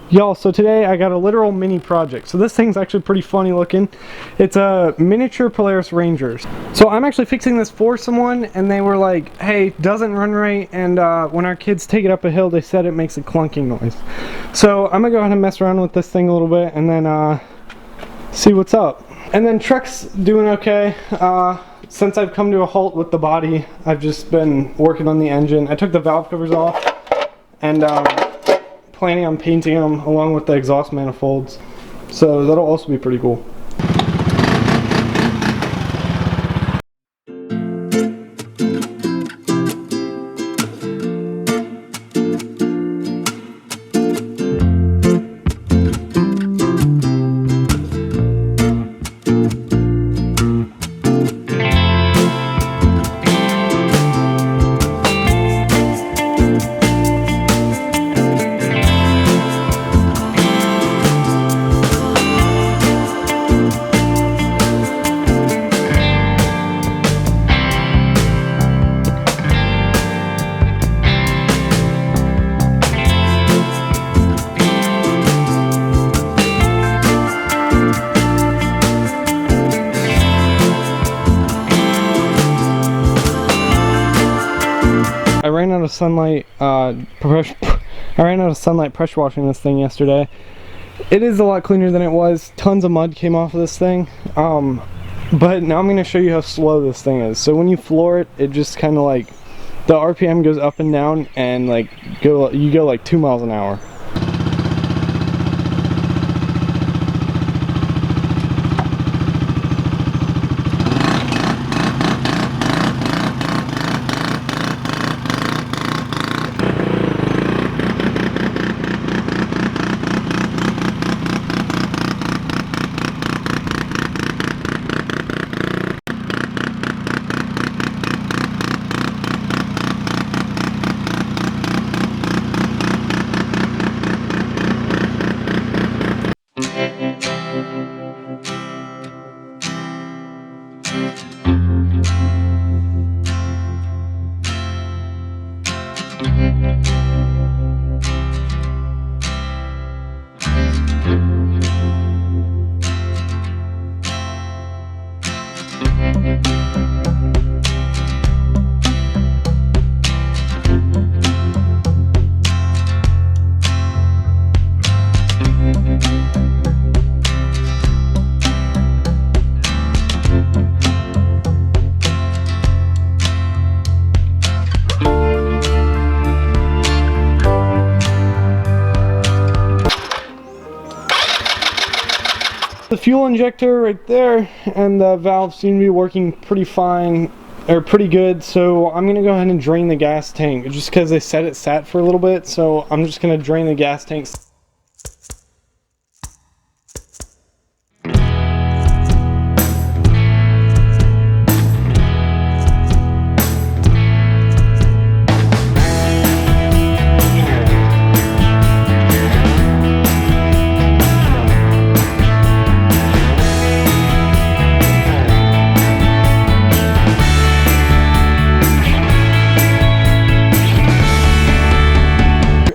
Y'all, so today I got a literal mini project. So this thing's actually pretty funny looking. It's a miniature Polaris Ranger. So I'm actually fixing this for someone, and they were like, hey, doesn't run right, and when our kids take it up a hill, they said it makes a clunking noise. So I'm gonna go ahead and mess around with this thing a little bit, and then see what's up. And then truck's doing okay. Since I've come to a halt with the body, I've just been working on the engine. I took the valve covers off, and planning on painting them along with the exhaust manifolds, so that'll also be pretty cool. I ran out of sunlight. I ran out of sunlight pressure washing this thing yesterday. It is a lot cleaner than it was. Tons of mud came off of this thing. But now I'm going to show you how slow this thing is. So when you floor it, it just kind of like the RPM goes up and down, and like you go like 2 miles an hour. The fuel injector right there and the valve seem to be working pretty fine, or pretty good, so I'm gonna go ahead and drain the gas tank just because they said it sat for a little bit. So I'm just gonna drain the gas tank.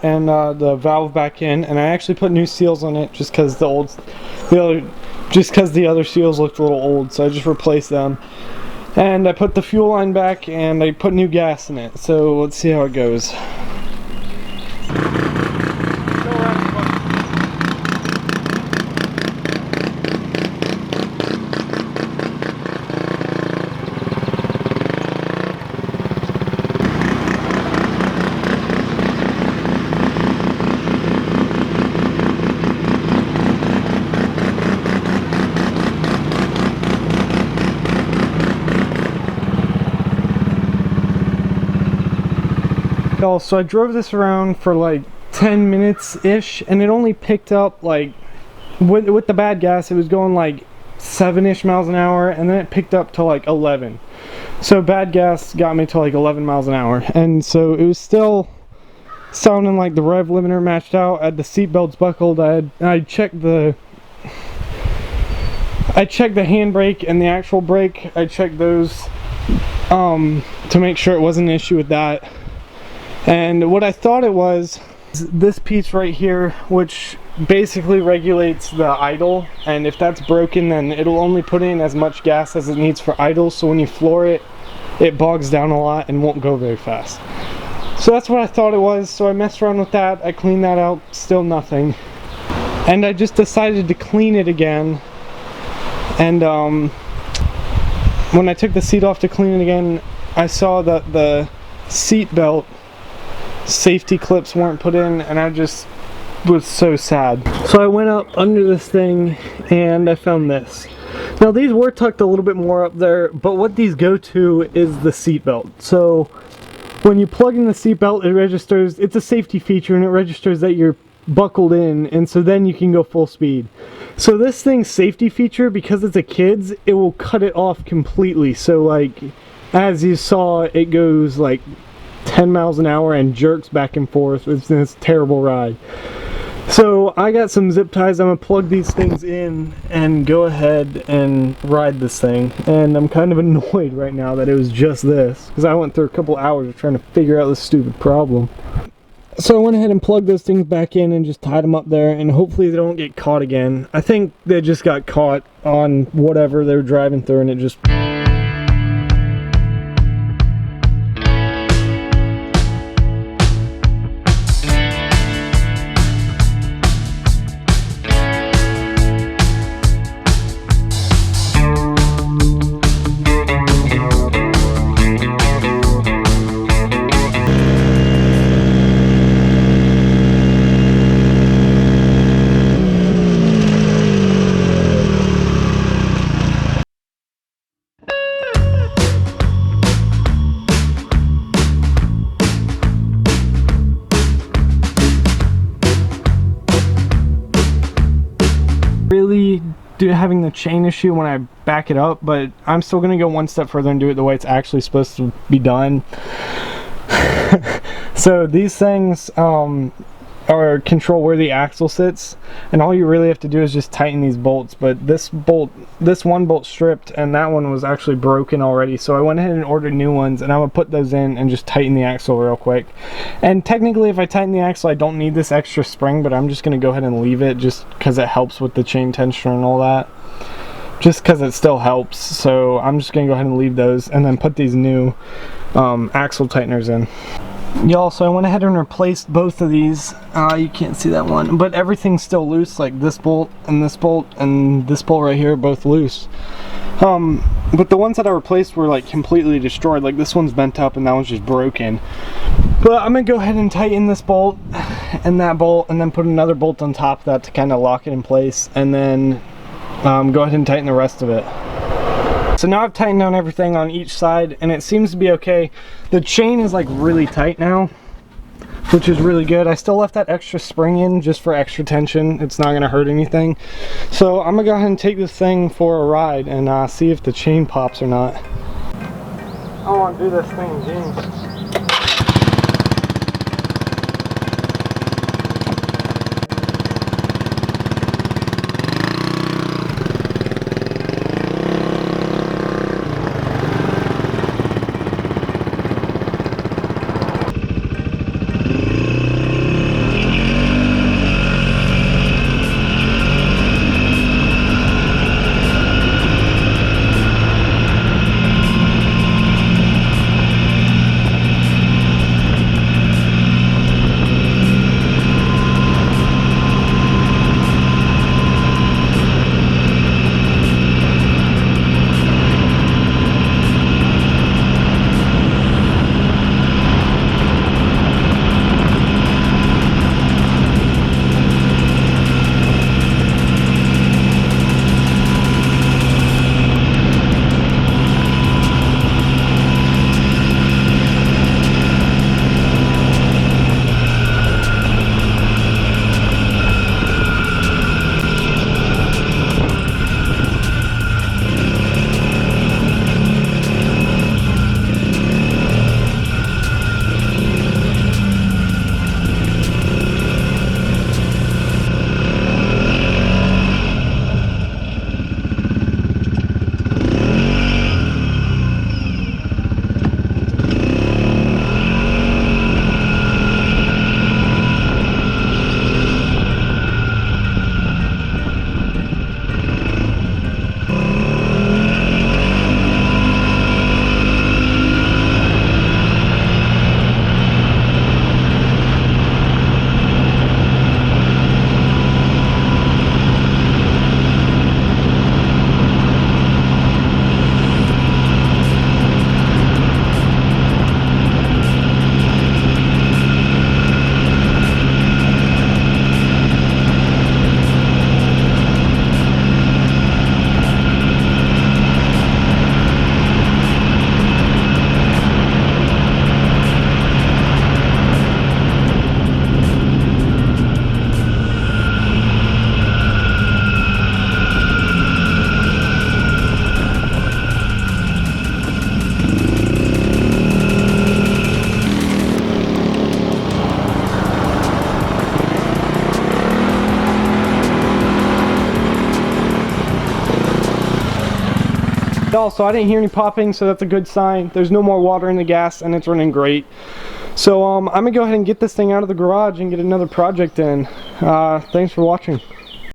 And the valve back in, and I actually put new seals on it just because the other seals looked a little old, so I just replaced them. And I put the fuel line back, and I put new gas in it. So let's see how it goes. So I drove this around for like 10 minutes ish, and it only picked up like with the bad gas it was going like 7-ish miles an hour, and then it picked up to like 11. So bad gas got me to like 11 miles an hour, and so it was still sounding like the rev limiter matched out. I had the seat belts buckled. I checked the handbrake and the actual brake. I checked those to make sure it wasn't an issue with that. And what I thought it was This piece right here, which basically regulates the idle, and if that's broken then it'll only put in as much gas as it needs for idle, so when you floor it, it bogs down a lot and won't go very fast. So that's what I thought it was, so I messed around with that, I cleaned that out, still nothing. And I just decided to clean it again, and when I took the seat off to clean it again, I saw that the seat belt safety clips weren't put in, and I just was so sad. So I went up under this thing and I found this. Now these were tucked a little bit more up there, but what these go to is the seat belt. So when you plug in the seat belt, it registers, it's a safety feature, and it registers that you're buckled in, and so then you can go full speed. So this thing's safety feature, because it's a kid's, it will cut it off completely. So like, as you saw, it goes like 10 miles an hour and jerks back and forth. It's a terrible ride. So I got some zip ties. I'm gonna plug these things in and go ahead and ride this thing. And I'm kind of annoyed right now that it was just this, because I went through a couple hours of trying to figure out this stupid problem. So I went ahead and plugged those things back in and just tied them up there, and hopefully they don't get caught again. I think they just got caught on whatever they were driving through, and it just... really having the chain issue when I back it up, but I'm still gonna go one step further and do it the way it's actually supposed to be done. So these things or control where the axle sits, and all you really have to do is just tighten these bolts. But this one bolt stripped, and that one was actually broken already, so I went ahead and ordered new ones, and I'm gonna put those in and just tighten the axle real quick. And technically, if I tighten the axle, I don't need this extra spring, but I'm just gonna go ahead and leave it just because it helps with the chain tensioner and all that, just because it still helps. So I'm just gonna go ahead and leave those and then put these new axle tighteners in. Y'all, so I went ahead and replaced both of these. You can't see that one, but everything's still loose, like this bolt and this bolt right here are both loose. But the ones that I replaced were like completely destroyed. Like this one's bent up and that one's just broken. But I'm gonna go ahead and tighten this bolt and that bolt, and then put another bolt on top of that to kind of lock it in place, and then go ahead and tighten the rest of it. So now I've tightened down everything on each side, and it seems to be okay. The chain is like really tight now, which is really good. I still left that extra spring in just for extra tension. It's not gonna hurt anything. So I'm gonna go ahead and take this thing for a ride and see if the chain pops or not. I don't want to do this thing, jeans. Also, I didn't hear any popping, so that's a good sign. There's no more water in the gas, and it's running great. So I'm gonna go ahead and get this thing out of the garage and get another project in. Thanks for watching.